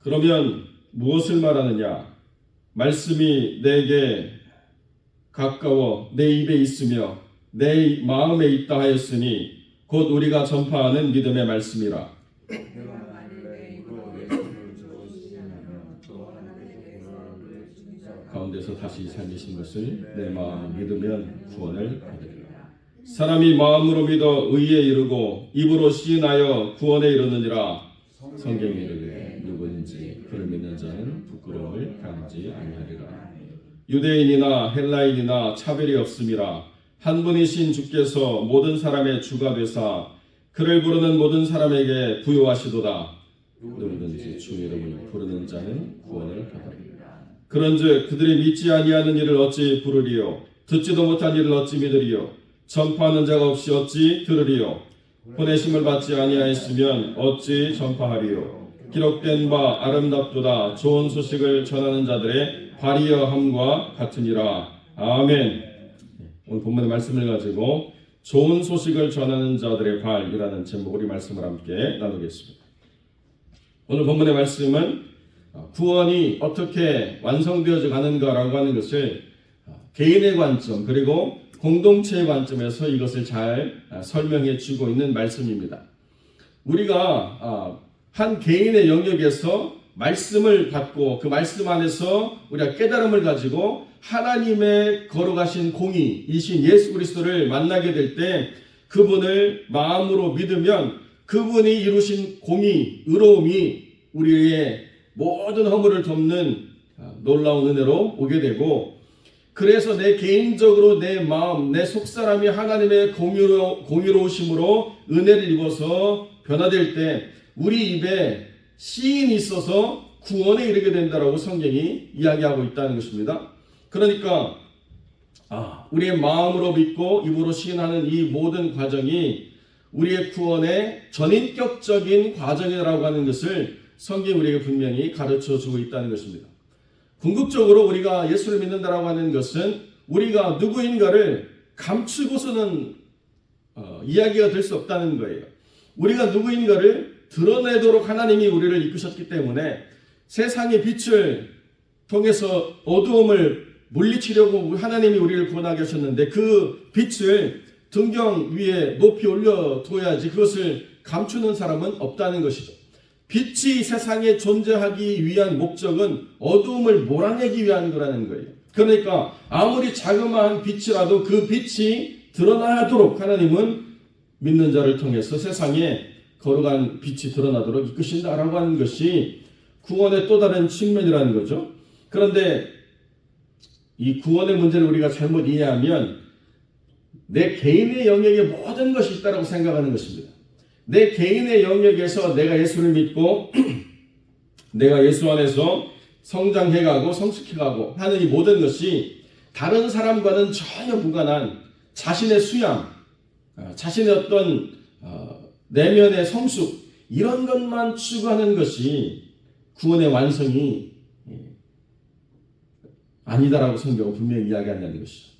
그러면 무엇을 말하느냐? 말씀이 내게 가까워 내 입에 있으며 내 마음에 있다 하였으니 곧 우리가 전파하는 믿음의 말씀이라. 가운데서 다시 살리신 것을 내 마음에 믿으면 구원을 받으리라. 사람이 마음으로 믿어 의에 이르고 입으로 시인하여 구원에 이르느니라. 성경에 이르되 누구든지 그를 믿는 자는 부끄러움을 당하지 아니하리라. 유대인이나 헬라인이나 차별이 없음이라. 한 분이신 주께서 모든 사람의 주가 되사 그를 부르는 모든 사람에게 부요하시도다. 누구든지 주 이름을 부르는 자는 구원을 받으리라. 그런즉 그들이 믿지 아니하는 일을 어찌 부르리요? 듣지도 못한 일을 어찌 믿으리요? 전파하는 자가 없이 어찌 들으리요? 보내심을 받지 아니하였으면 어찌 전파하리요? 기록된 바 아름답도다. 좋은 소식을 전하는 자들의 발이여함과 같으니라. 아멘. 오늘 본문의 말씀을 가지고 좋은 소식을 전하는 자들의 발이라는 제목으로 이 말씀을 함께 나누겠습니다. 오늘 본문의 말씀은 구원이 어떻게 완성되어져 가는가라고 하는 것을 개인의 관점 그리고 공동체의 관점에서 이것을 잘 설명해 주고 있는 말씀입니다. 우리가 한 개인의 영역에서 말씀을 받고 그 말씀 안에서 우리가 깨달음을 가지고 하나님의 걸어가신 공의이신 예수 그리스도를 만나게 될 때 그분을 마음으로 믿으면 그분이 이루신 공의, 의로움이 우리의 모든 허물을 덮는 놀라운 은혜로 오게 되고, 그래서 내 개인적으로 내 마음, 내 속사람이 하나님의 공의로우심으로 은혜를 입어서 변화될 때 우리 입에 시인이 있어서 구원에 이르게 된다라고 성경이 이야기하고 있다는 것입니다. 그러니까 우리의 마음으로 믿고 입으로 시인하는 이 모든 과정이 우리의 구원의 전인격적인 과정이라고 하는 것을 성경이 우리에게 분명히 가르쳐 주고 있다는 것입니다. 궁극적으로 우리가 예수를 믿는다라고 하는 것은 우리가 누구인가를 감추고서는 이야기가 될 수 없다는 거예요. 우리가 누구인가를 드러내도록 하나님이 우리를 이끄셨기 때문에 세상의 빛을 통해서 어두움을 물리치려고 하나님이 우리를 구원하게 하셨는데 그 빛을 등경 위에 높이 올려둬야지 그것을 감추는 사람은 없다는 것이죠. 빛이 세상에 존재하기 위한 목적은 어두움을 몰아내기 위한 거라는 거예요. 그러니까 아무리 자그마한 빛이라도 그 빛이 드러나도록 하나님은 믿는 자를 통해서 세상에 거룩한 빛이 드러나도록 이끄신다라고 하는 것이 구원의 또 다른 측면이라는 거죠. 그런데 이 구원의 문제를 우리가 잘못 이해하면 내 개인의 영역에 모든 것이 있다고 생각하는 것입니다. 내 개인의 영역에서 내가 예수를 믿고 내가 예수 안에서 성장해가고 성숙해가고 하는 이 모든 것이 다른 사람과는 전혀 무관한 자신의 수양, 자신의 어떤 내면의 성숙 이런 것만 추구하는 것이 구원의 완성이 아니다라고 성경은 분명히 이야기한다는 것이죠.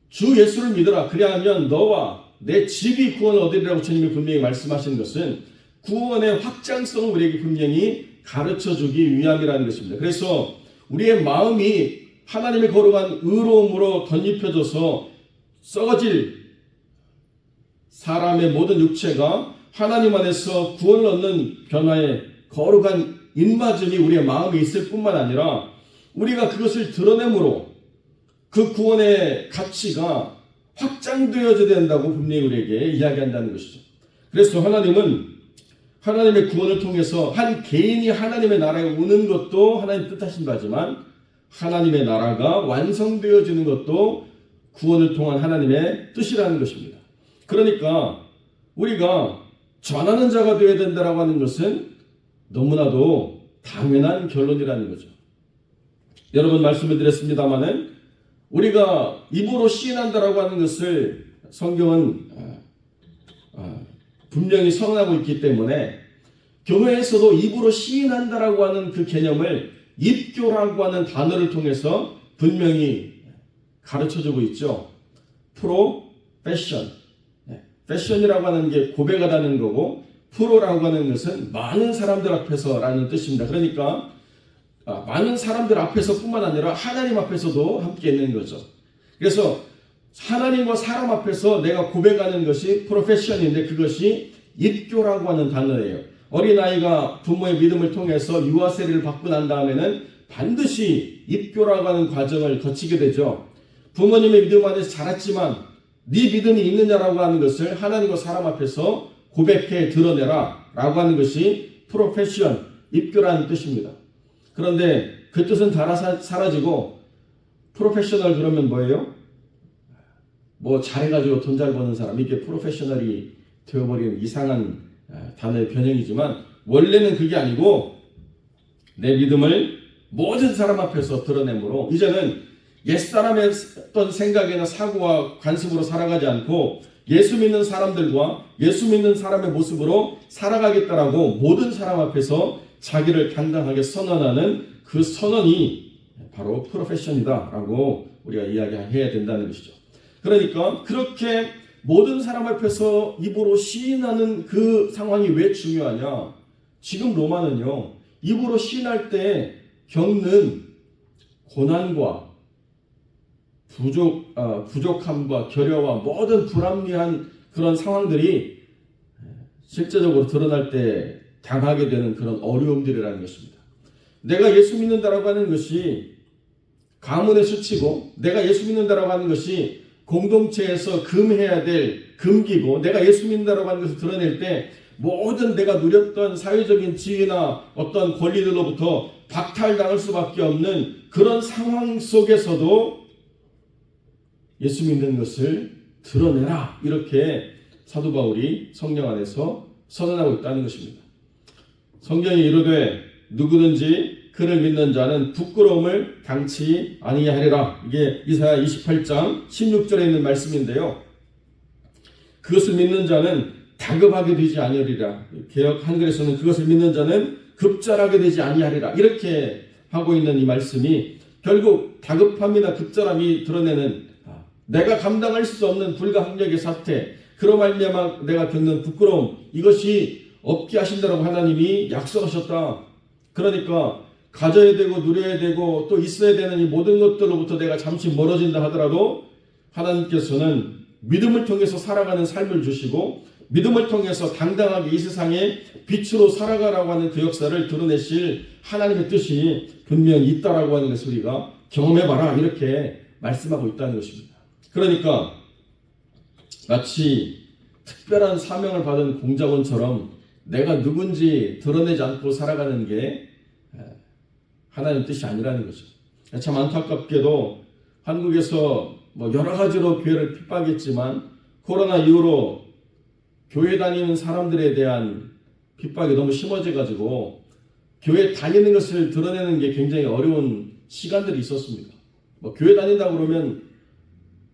주 예수를 믿어라. 그리하면 너와 내 집이 구원을 얻으리라고 주님이 분명히 말씀하신 것은 구원의 확장성을 우리에게 분명히 가르쳐주기 위함이라는 것입니다. 그래서 우리의 마음이 하나님의 거룩한 의로움으로 덧입혀져서 썩어질 사람의 모든 육체가 하나님 안에서 구원을 얻는 변화의 거룩한 인마즘이 우리의 마음에 있을 뿐만 아니라 우리가 그것을 드러내므로 그 구원의 가치가 확장되어져야 된다고 분명히 우리에게 이야기한다는 것이죠. 그래서 하나님은 하나님의 구원을 통해서 한 개인이 하나님의 나라에 오는 것도 하나님 뜻하신 바지만 하나님의 나라가 완성되어지는 것도 구원을 통한 하나님의 뜻이라는 것입니다. 그러니까 우리가 전하는 자가 되어야 된다고 하는 것은 너무나도 당연한 결론이라는 거죠. 여러분 말씀을 드렸습니다마는 우리가 입으로 시인한다라고 하는 것을 성경은 분명히 선언하고 있기 때문에 교회에서도 입으로 시인한다라고 하는 그 개념을 입교라고 하는 단어를 통해서 분명히 가르쳐주고 있죠. 프로페션. 패션이라고 하는 게 고백하다는 거고 프로라고 하는 것은 많은 사람들 앞에서라는 뜻입니다. 그러니까 많은 사람들 앞에서뿐만 아니라 하나님 앞에서도 함께 있는 거죠. 그래서 하나님과 사람 앞에서 내가 고백하는 것이 프로페션인데 그것이 입교라고 하는 단어예요. 어린아이가 부모의 믿음을 통해서 유아 세례를 받고 난 다음에는 반드시 입교라고 하는 과정을 거치게 되죠. 부모님의 믿음 안에서 자랐지만 네 믿음이 있느냐라고 하는 것을 하나님과 사람 앞에서 고백해 드러내라 라고 하는 것이 프로페션, 입교라는 뜻입니다. 그런데 그 뜻은 다 사라지고 프로페셔널 그러면 뭐예요? 뭐 잘해가지고 돈 잘 버는 사람, 이게 프로페셔널이 되어버리는 이상한 단어의 변형이지만 원래는 그게 아니고 내 믿음을 모든 사람 앞에서 드러내므로 이제는 옛사람의 어떤 생각이나 사고와 관습으로 살아가지 않고 예수 믿는 사람들과 예수 믿는 사람의 모습으로 살아가겠다라고 모든 사람 앞에서 자기를 당당하게 선언하는 그 선언이 바로 프로페션이다라고 우리가 이야기해야 된다는 것이죠. 그러니까 그렇게 모든 사람 앞에서 입으로 시인하는 그 상황이 왜 중요하냐? 지금 로마는요, 입으로 시인할 때 겪는 고난과 부족함과 결여와 모든 불합리한 그런 상황들이 실제적으로 드러날 때 당하게 되는 그런 어려움들이라는 것입니다. 내가 예수 믿는다라고 하는 것이 가문의 수치고 내가 예수 믿는다라고 하는 것이 공동체에서 금해야 될 금기고 내가 예수 믿는다라고 하는 것을 드러낼 때 모든 내가 누렸던 사회적인 지위나 어떤 권리들로부터 박탈당할 수밖에 없는 그런 상황 속에서도 예수 믿는 것을 드러내라, 이렇게 사도 바울이 성령 안에서 선언하고 있다는 것입니다. 성경이 이르되 누구든지 그를 믿는 자는 부끄러움을 당치 아니하리라. 이게 이사야 28장 16절에 있는 말씀인데요. 그것을 믿는 자는 다급하게 되지 아니하리라. 개역 한글에서는 그것을 믿는 자는 급절하게 되지 아니하리라. 이렇게 하고 있는 이 말씀이 결국 다급함이나 급절함이 드러내는 내가 감당할 수 없는 불가항력의 사태, 그로 말미암아 내가 겪는 부끄러움, 이것이 없게 하신다라고 하나님이 약속하셨다. 그러니까 가져야 되고 누려야 되고 또 있어야 되는 이 모든 것들로부터 내가 잠시 멀어진다 하더라도 하나님께서는 믿음을 통해서 살아가는 삶을 주시고 믿음을 통해서 당당하게 이 세상에 빛으로 살아가라고 하는 그 역사를 드러내실 하나님의 뜻이 분명히 있다라고 하는 것을 우리가 경험해봐라, 이렇게 말씀하고 있다는 것입니다. 그러니까 마치 특별한 사명을 받은 공작원처럼 내가 누군지 드러내지 않고 살아가는 게 하나님 뜻이 아니라는 거죠. 참 안타깝게도 한국에서 뭐 여러 가지로 교회를 핍박했지만 코로나 이후로 교회 다니는 사람들에 대한 핍박이 너무 심해져 가지고 교회 다니는 것을 드러내는 게 굉장히 어려운 시간들이 있었습니다. 뭐 교회 다닌다 그러면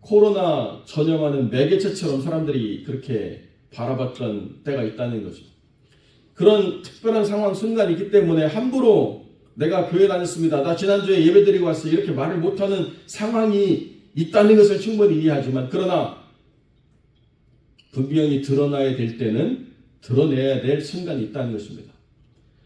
코로나 전염하는 매개체처럼 사람들이 그렇게 바라봤던 때가 있다는 거죠. 그런 특별한 상황 순간이 있기 때문에 함부로 내가 교회 다녔습니다, 나 지난주에 예배드리고 왔어요, 이렇게 말을 못하는 상황이 있다는 것을 충분히 이해하지만 그러나 분명히 드러나야 될 때는 드러내야 될 순간이 있다는 것입니다.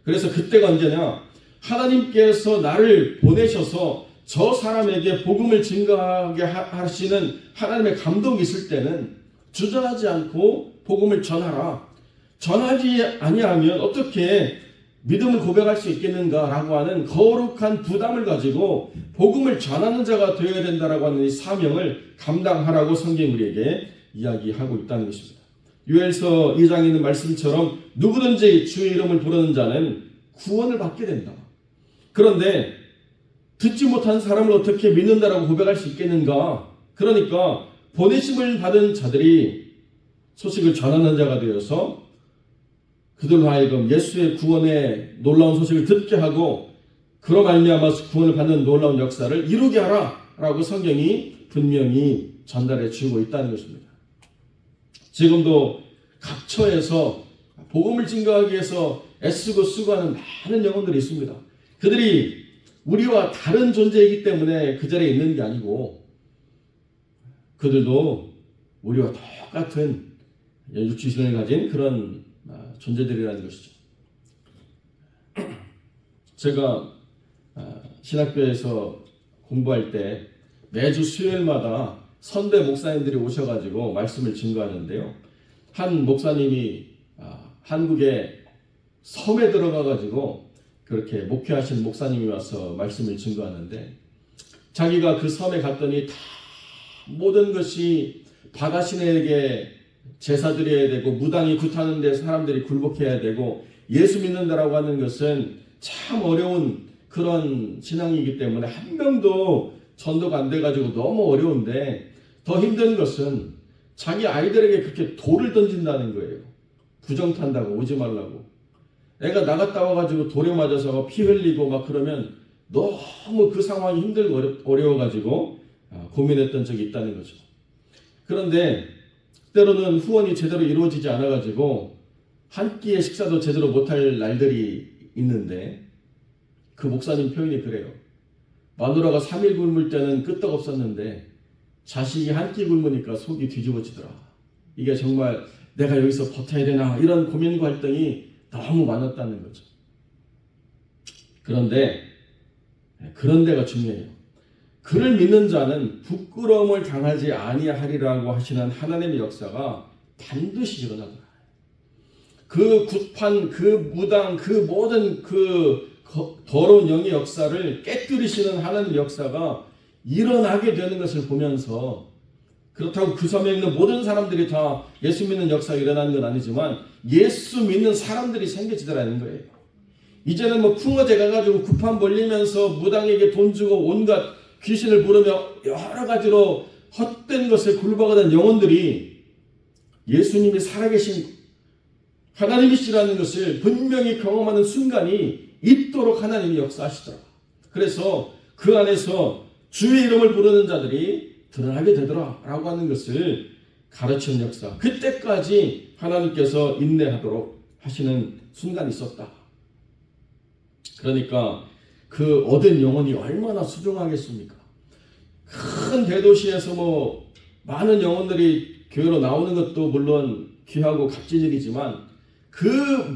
그래서 그때가 언제냐? 하나님께서 나를 보내셔서 저 사람에게 복음을 증거하게 하시는 하나님의 감동이 있을 때는 주저하지 않고 복음을 전하라. 전하지 아니하면 어떻게 믿음을 고백할 수 있겠는가라고 하는 거룩한 부담을 가지고 복음을 전하는 자가 되어야 된다라고 하는 이 사명을 감당하라고 성경이 우리에게 이야기하고 있다는 것입니다. 요엘서 2장에 있는 말씀처럼 누구든지 주의 이름을 부르는 자는 구원을 받게 된다. 그런데 듣지 못한 사람을 어떻게 믿는다라고 고백할 수 있겠는가? 그러니까 보내심을 받은 자들이 소식을 전하는 자가 되어서 그들로 하여금 예수의 구원의 놀라운 소식을 듣게 하고 그로 말미암아 구원을 받는 놀라운 역사를 이루게 하라라고 성경이 분명히 전달해 주고 있다는 것입니다. 지금도 각 처에서 복음을 증거하기 위해서 애쓰고 수고하는 많은 영혼들이 있습니다. 그들이 우리와 다른 존재이기 때문에 그 자리에 있는 게 아니고 그들도 우리와 똑같은 육지신을 가진 그런 존재들이라는 것이죠. 제가 신학교에서 공부할 때 매주 수요일마다 선배 목사님들이 오셔가지고 말씀을 증거하는데요. 한 목사님이 한국의 섬에 들어가가지고 그렇게 목회하신 목사님이 와서 말씀을 증거하는데, 자기가 그 섬에 갔더니 다 모든 것이 바다신에게 제사 드려야 되고 무당이 굿하는 데 사람들이 굴복해야 되고 예수 믿는다라고 하는 것은 참 어려운 그런 신앙이기 때문에 한 명도 전도가 안 돼가지고 너무 어려운데, 더 힘든 것은 자기 아이들에게 그렇게 돌을 던진다는 거예요. 부정탄다고 오지 말라고. 애가 나갔다 와가지고 돌에 맞아서 피 흘리고 막 그러면 너무 그 상황이 힘들고 어려워가지고 고민했던 적이 있다는 거죠. 그런데 때로는 후원이 제대로 이루어지지 않아가지고 한 끼의 식사도 제대로 못할 날들이 있는데, 그 목사님 표현이 그래요. 마누라가 3일 굶을 때는 끄떡없었는데 자식이 한 끼 굶으니까 속이 뒤집어지더라. 이게 정말 내가 여기서 버텨야 되나, 이런 고민과 갈등이 너무 많았다는 거죠. 그런데가 중요해요. 그를 믿는 자는 부끄러움을 당하지 아니하리라고 하시는 하나님의 역사가 반드시 일어나더라. 그 굿판, 그 무당, 그 모든 그 더러운 영의 역사를 깨뜨리시는 하나님의 역사가 일어나게 되는 것을 보면서, 그렇다고 그 섬에 있는 모든 사람들이 다 예수 믿는 역사가 일어나는 건 아니지만 예수 믿는 사람들이 생겨지더라는 거예요. 이제는 뭐 풍어제 가가지고 굿판 벌리면서 무당에게 돈 주고 온갖 귀신을 부르며 여러 가지로 헛된 것에 굴복하던 영혼들이 예수님이 살아계신 하나님이시라는 것을 분명히 경험하는 순간이 있도록 하나님이 역사하시더라. 그래서 그 안에서 주의 이름을 부르는 자들이 드러나게 되더라 라고 하는 것을 가르치는 역사, 그때까지 하나님께서 인내하도록 하시는 순간이 있었다. 그러니까 그 얻은 영혼이 얼마나 소중하겠습니까? 큰 대도시에서 뭐 많은 영혼들이 교회로 나오는 것도 물론 귀하고 값진 일이지만, 그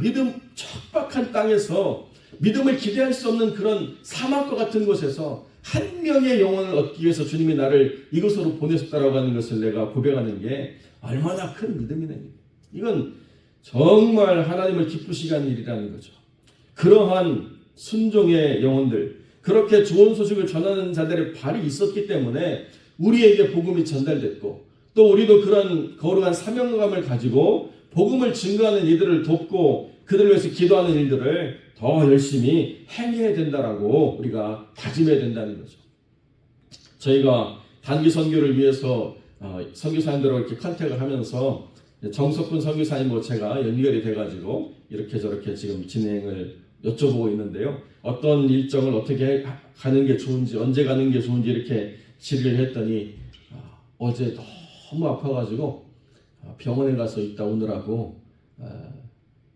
믿음 척박한 땅에서 믿음을 기대할 수 없는 그런 사막과 같은 곳에서 한 명의 영혼을 얻기 위해서 주님이 나를 이곳으로 보내셨다라고 하는 것을 내가 고백하는 게 얼마나 큰 믿음이네. 이건 정말 하나님을 기쁘시게 하는 일이라는 거죠. 그러한 순종의 영혼들, 그렇게 좋은 소식을 전하는 자들의 발이 있었기 때문에 우리에게 복음이 전달됐고, 또 우리도 그런 거룩한 사명감을 가지고 복음을 증거하는 이들을 돕고 그들을 위해서 기도하는 일들을 더 열심히 행해야 된다라고 우리가 다짐해야 된다는 거죠. 저희가 단기 선교를 위해서 선교사님들하고 이렇게 컨택을 하면서 정석훈 선교사님과 제가 연결이 돼가지고 이렇게 저렇게 지금 진행을 여쭤보고 있는데요. 어떤 일정을 어떻게 가는 게 좋은지, 언제 가는 게 좋은지 이렇게 질의를 했더니 어제 너무 아파가지고 병원에 가서 있다 오느라고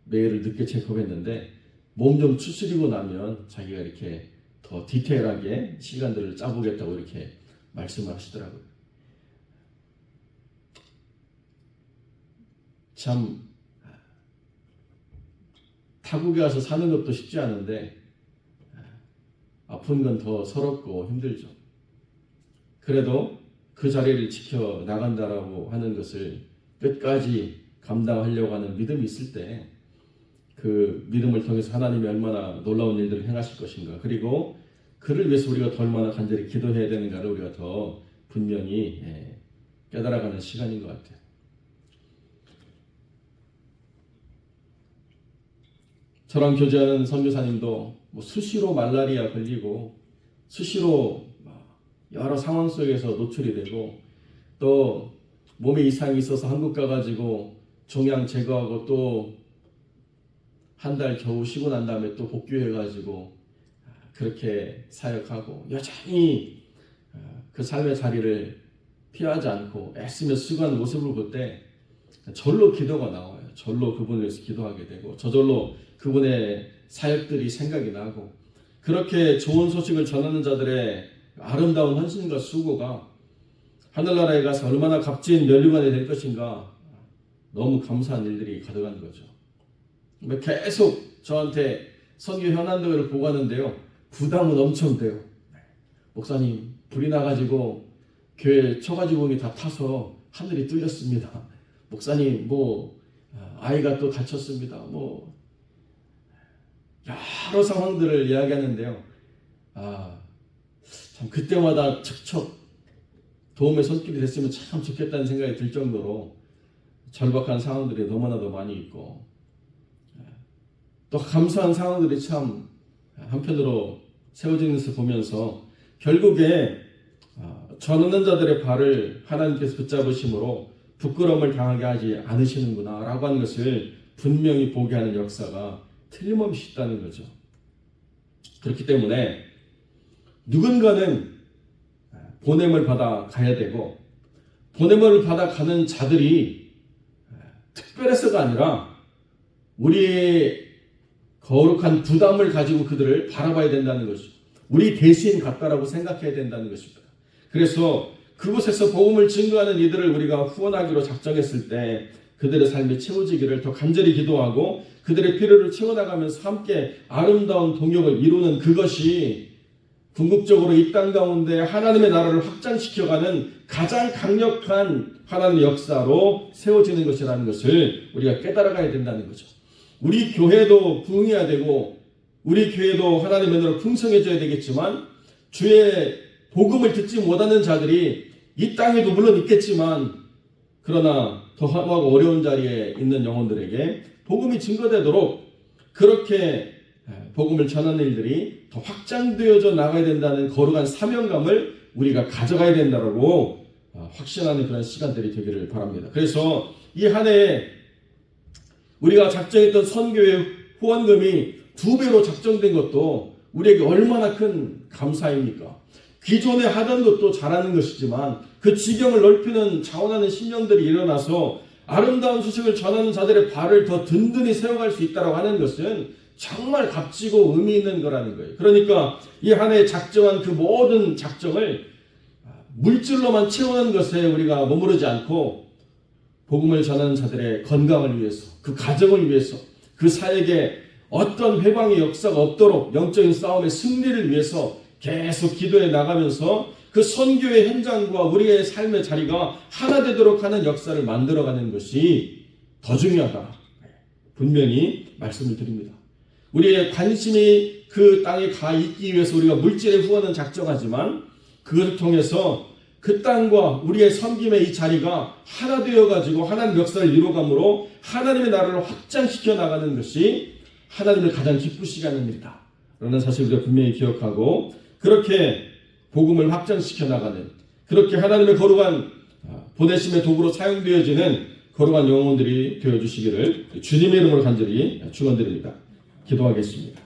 메일을 늦게 체크했는데, 몸 좀 추스리고 나면 자기가 이렇게 더 디테일하게 시간들을 짜보겠다고 이렇게 말씀을 하시더라고요. 참 타국에 와서 사는 것도 쉽지 않은데 아픈 건 더 서럽고 힘들죠. 그래도 그 자리를 지켜 나간다라고 하는 것을 끝까지 감당하려고 하는 믿음이 있을 때, 그 믿음을 통해서 하나님이 얼마나 놀라운 일들을 행하실 것인가, 그리고 그를 위해서 우리가 더 얼마나 간절히 기도해야 되는가를 우리가 더 분명히 깨달아가는 시간인 것 같아요. 저랑 교제하는 선교사님도 뭐 수시로 말라리아 걸리고 수시로 여러 상황 속에서 노출이 되고, 또 몸에 이상이 있어서 한국 가가지고 종양 제거하고 또 한 달 겨우 쉬고 난 다음에 또 복귀해가지고 그렇게 사역하고 여전히 그 삶의 자리를 피하지 않고 애쓰며 수고하는 모습을 볼 때 절로 기도가 나와요. 절로 그분을 위해서 기도하게 되고 저절로 그분의 사역들이 생각이 나고, 그렇게 좋은 소식을 전하는 자들의 아름다운 헌신과 수고가 하늘나라에 가서 얼마나 값진 면류관이 될 것인가, 너무 감사한 일들이 가득한 거죠. 계속 저한테 선교 현안들을 보고하는데요. 부담은 엄청 돼요. 목사님, 불이 나가지고 교회 초가지공이 다 타서 하늘이 뚫렸습니다. 목사님, 아이가 또 다쳤습니다. 여러 상황들을 이야기하는데요. 참 그때마다 척척 도움의 손길이 됐으면 참 좋겠다는 생각이 들 정도로 절박한 상황들이 너무나도 많이 있고, 또 감사한 상황들이 참 한편으로 세워지는 것을 보면서 결국에 전하는 자들의 발을 하나님께서 붙잡으심으로 부끄러움을 당하게 하지 않으시는구나 라고 하는 것을 분명히 보게 하는 역사가 틀림없이 있다는 거죠. 그렇기 때문에 누군가는 보냄을 받아 가야 되고, 보냄을 받아 가는 자들이 특별해서가 아니라 우리의 거룩한 부담을 가지고 그들을 바라봐야 된다는 것이죠. 우리 대신 같다라고 생각해야 된다는 것입니다. 그래서 그곳에서 복음을 증거하는 이들을 우리가 후원하기로 작정했을 때 그들의 삶이 채워지기를 더 간절히 기도하고 그들의 필요를 채워나가면서 함께 아름다운 동역을 이루는 그것이 궁극적으로 이 땅 가운데 하나님의 나라를 확장시켜가는 가장 강력한 하나님의 역사로 세워지는 것이라는 것을 우리가 깨달아가야 된다는 거죠. 우리 교회도 부흥해야 되고 우리 교회도 하나님의 은혜로 풍성해져야 되겠지만 주의 복음을 듣지 못하는 자들이 이 땅에도 물론 있겠지만 그러나 더 허무하고 어려운 자리에 있는 영혼들에게 복음이 증거되도록 그렇게 복음을 전하는 일들이 더 확장되어져 나가야 된다는 거룩한 사명감을 우리가 가져가야 된다고 확신하는 그런 시간들이 되기를 바랍니다. 그래서 이 한 해에 우리가 작정했던 선교의 후원금이 2배로 작정된 것도 우리에게 얼마나 큰 감사입니까? 기존에 하던 것도 잘하는 것이지만 그 지경을 넓히는 자원하는 심령들이 일어나서 아름다운 소식을 전하는 자들의 발을 더 든든히 세워갈 수 있다고 하는 것은 정말 값지고 의미 있는 거라는 거예요. 그러니까 이 한 해에 작정한 그 모든 작정을 물질로만 채우는 것에 우리가 머무르지 않고 복음을 전하는 자들의 건강을 위해서, 그 가정을 위해서, 그 사역에 어떤 회방의 역사가 없도록 영적인 싸움의 승리를 위해서 계속 기도해 나가면서 그 선교의 현장과 우리의 삶의 자리가 하나 되도록 하는 역사를 만들어가는 것이 더 중요하다. 분명히 말씀을 드립니다. 우리의 관심이 그 땅에 가 있기 위해서 우리가 물질의 후원은 작정하지만 그것을 통해서 그 땅과 우리의 섬김의 이 자리가 하나 되어가지고 하나님 역사를 이루어감으로 하나님의 나라를 확장시켜 나가는 것이 하나님을 가장 기쁘시게 하는 일이다 라는 사실을 우리가 분명히 기억하고 그렇게 복음을 확장시켜 나가는 그렇게 하나님의 거룩한 보내심의 도구로 사용되어지는 거룩한 영혼들이 되어주시기를 주님의 이름으로 간절히 축원드립니다. 기도하겠습니다.